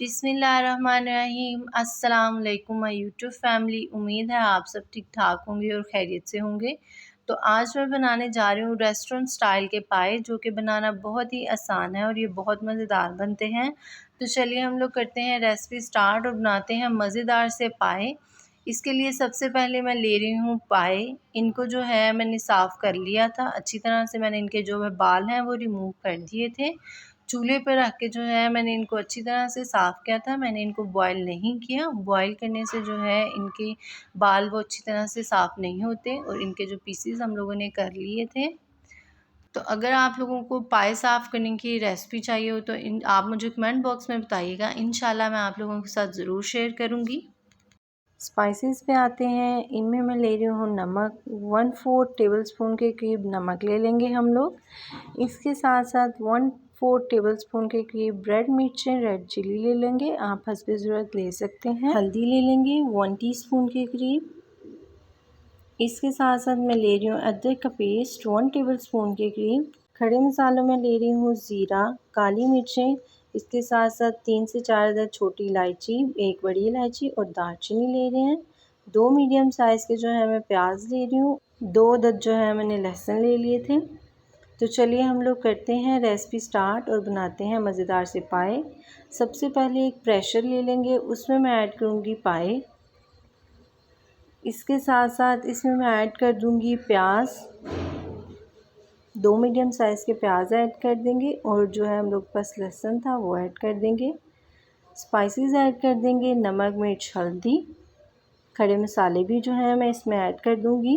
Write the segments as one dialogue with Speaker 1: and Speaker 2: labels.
Speaker 1: बिस्मिल्लाहिर्रहमानिर्रहीम। अस्सलाम वालेकुम माय यूट्यूब फैमिली। उम्मीद है आप सब ठीक ठाक होंगे और खैरियत से होंगे। तो आज मैं बनाने जा रही हूँ रेस्टोरेंट स्टाइल के पाए, जो कि बनाना बहुत ही आसान है और ये बहुत मज़ेदार बनते हैं। तो चलिए हम लोग करते हैं रेसिपी स्टार्ट और बनाते हैं मज़ेदार से पाए। इसके लिए सबसे पहले मैं ले रही हूँ पाए। इनको जो है मैंने साफ़ कर लिया था अच्छी तरह से। मैंने इनके जो है बाल हैं वो रिमूव कर दिए थे। चूल्हे पर रख के जो है मैंने इनको अच्छी तरह से साफ़ किया था। मैंने इनको बॉयल नहीं किया। बॉयल करने से जो है इनके बाल वो अच्छी तरह से साफ़ नहीं होते और इनके जो पीसेस हम लोगों ने कर लिए थे। तो अगर आप लोगों को पाए साफ़ करने की रेसिपी चाहिए हो तो आप मुझे कमेंट बॉक्स में बताइएगा। इंशाल्लाह मैं आप लोगों के साथ ज़रूर शेयर करूँगी। स्पाइसेस पे आते हैं। इनमें मैं ले रही हूँ नमक, 1/4 टेबलस्पून के करीब नमक ले लेंगे हम लोग। इसके साथ साथ 1/4 टेबलस्पून के करीब रेड मिर्चें, रेड चिली ले लेंगे। आप हस्बे ज़रूरत ले सकते हैं। हल्दी ले लेंगे 1 टीस्पून के करीब। इसके साथ साथ मैं ले रही हूँ अदरक का पेस्ट 1 टेबलस्पून के करीब। खड़े मसालों में ले रही हूँ ज़ीरा, काली मिर्चें, इसके साथ साथ 3 से 4 अदद छोटी इलायची, 1 बड़ी इलायची और दालचीनी ले रहे हैं। 2 मीडियम साइज़ के जो है मैं प्याज ले रही हूँ। 2 अदद जो है मैंने लहसुन ले लिए थे। तो चलिए हम लोग करते हैं रेसिपी स्टार्ट और बनाते हैं मज़ेदार से पाए। सबसे पहले एक प्रेशर ले लेंगे, उसमें मैं ऐड करूँगी पाए। इसके साथ साथ इसमें मैं ऐड कर दूँगी प्याज। 2 मीडियम साइज़ के प्याज ऐड कर देंगे और जो है हम लोग के पास लहसुन था वो ऐड कर देंगे। स्पाइसेस ऐड कर देंगे, नमक, मिर्च, हल्दी। खड़े मसाले भी जो है मैं इसमें ऐड कर दूंगी।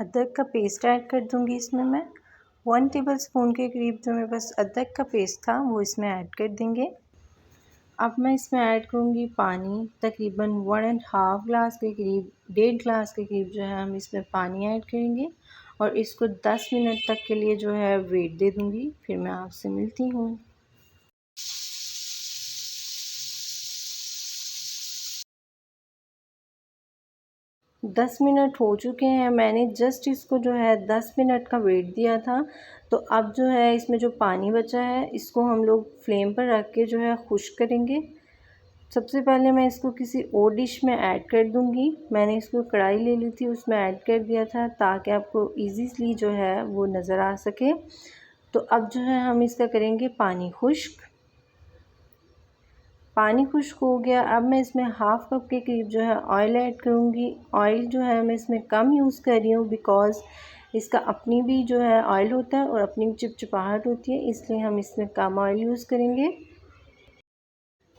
Speaker 1: अदरक का पेस्ट ऐड कर दूंगी इसमें मैं। 1 टेबलस्पून के करीब जो मेरे पास अदरक का पेस्ट था वो इसमें ऐड कर देंगे। अब मैं इसमें ऐड करूँगी पानी, तकरीबन 1.5 ग्लास के करीब, 1.5 ग्लास के करीब जो है हम इसमें पानी ऐड करेंगे और इसको 10 मिनट तक के लिए जो है वेट दे दूँगी। फिर मैं आपसे मिलती हूँ। 10 मिनट हो चुके हैं। मैंने जस्ट इसको जो है 10 मिनट का वेट दिया था। तो अब जो है इसमें जो पानी बचा है इसको हम लोग फ्लेम पर रख के जो है खुश्क करेंगे। सबसे पहले मैं इसको किसी और डिश में ऐड कर दूंगी। मैंने इसको कढ़ाई ले ली थी, उसमें ऐड कर दिया था ताकि आपको ईजीली जो है वो नज़र आ सके। तो अब जो है हम इसका करेंगे पानी खुश्क। पानी खुश्क हो गया। अब मैं इसमें हाफ़ कप के करीब जो है ऑयल ऐड करूँगी। ऑयल जो है मैं इसमें कम यूज़ कर रही हूँ बिकॉज़ इसका अपनी भी जो है ऑयल होता है और अपनी चिपचिपाहट होती है, इसलिए हम इसमें कम ऑयल यूज़ करेंगे।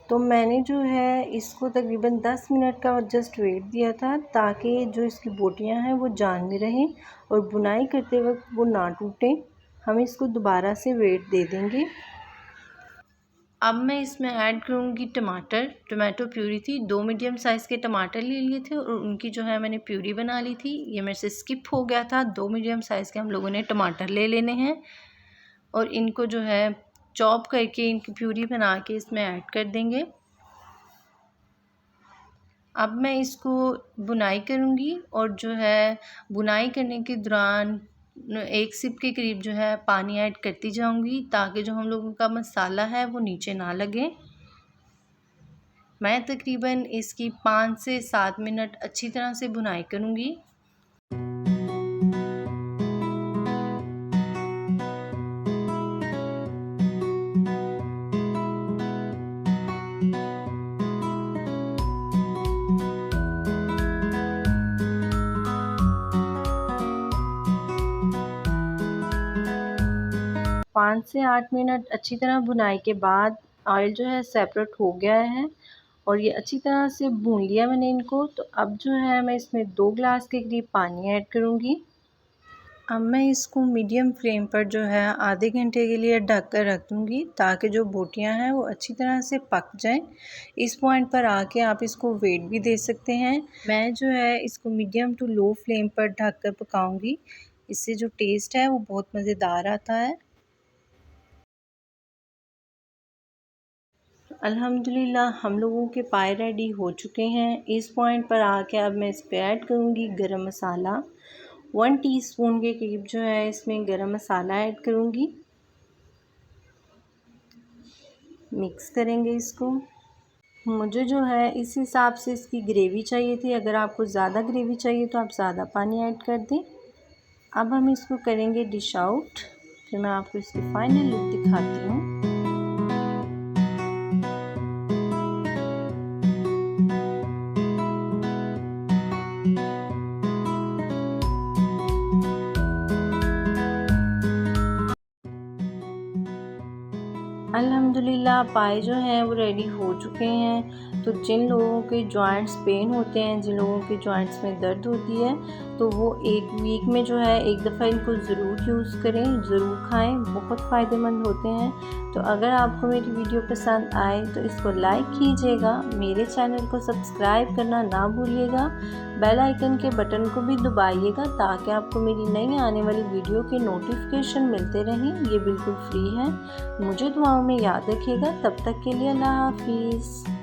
Speaker 1: तो मैंने जो है इसको तकरीबन 10 मिनट का जस्ट वेट दिया था ताकि जो इसकी बोटियां हैं वो जान में रहें और बुनाई करते वक्त वो ना टूटें। हम इसको दोबारा से वेट दे देंगे। अब मैं इसमें ऐड करूँगी टमाटर। टमाटो प्यूरी थी, 2 मीडियम साइज़ के टमाटर ले लिए थे और उनकी जो है मैंने प्यूरी बना ली थी। ये मेरे से स्किप हो गया था। 2 मीडियम साइज़ के हम लोगों ने टमाटर ले लेने हैं और इनको जो है चॉप करके इनकी प्यूरी बना के इसमें ऐड कर देंगे। अब मैं इसको बुनाई करूँगी और जो है बुनाई करने के दौरान 1 सिप के करीब जो है पानी ऐड करती जाऊँगी ताकि जो हम लोगों का मसाला है वो नीचे ना लगे। मैं तकरीबन इसकी 5 से 7 मिनट अच्छी तरह से बुनाई करूँगी। 5 से 8 मिनट अच्छी तरह भुनाई के बाद ऑयल जो है सेपरेट हो गया है और ये अच्छी तरह से भून लिया मैंने इनको। तो अब जो है मैं इसमें 2 ग्लास के करीब पानी ऐड करूँगी। अब मैं इसको मीडियम फ्लेम पर जो है आधे घंटे के लिए ढक कर रख दूँगी ताकि जो बोटियां हैं वो अच्छी तरह से पक जाएं। इस पॉइंट पर आके आप इसको वेट भी दे सकते हैं। मैं जो है इसको मीडियम टू लो फ्लेम पर ढक कर पकाऊँगी। इससे जो टेस्ट है वो बहुत मज़ेदार आता है। अल्हम्दुलिल्लाह हम लोगों के पाए रेडी हो चुके हैं। इस पॉइंट पर आके अब मैं इस पे ऐड करूँगी गरम मसाला। 1 टीस्पून के करीब जो है इसमें गरम मसाला ऐड करूँगी। मिक्स करेंगे इसको। मुझे जो है इस हिसाब से इसकी ग्रेवी चाहिए थी। अगर आपको ज़्यादा ग्रेवी चाहिए तो आप ज़्यादा पानी ऐड कर दें। अब हम इसको करेंगे डिश आउट, फिर मैं आपको इसकी फाइनल लुक दिखाती हूँ। अल्हम्दुलिल्लाह पाए जो हैं वो रेडी हो चुके हैं। तो जिन लोगों के जॉइंट्स पेन होते हैं, जिन लोगों के जॉइंट्स में दर्द होती है, तो वो एक वीक में जो है एक दफ़ा इनको ज़रूर यूज़ करें, ज़रूर खाएं, बहुत फ़ायदेमंद होते हैं। तो अगर आपको मेरी वीडियो पसंद आए तो इसको लाइक कीजिएगा, मेरे चैनल को सब्सक्राइब करना ना भूलिएगा, बेल आइकन के बटन को भी दबाइएगा ताकि आपको मेरी नई आने वाली वीडियो के नोटिफिकेशन मिलते रहें। ये बिल्कुल फ्री है। मुझे दुआओं में याद रखिएगा। तब तक के लिए अल्लाह हाफिज़।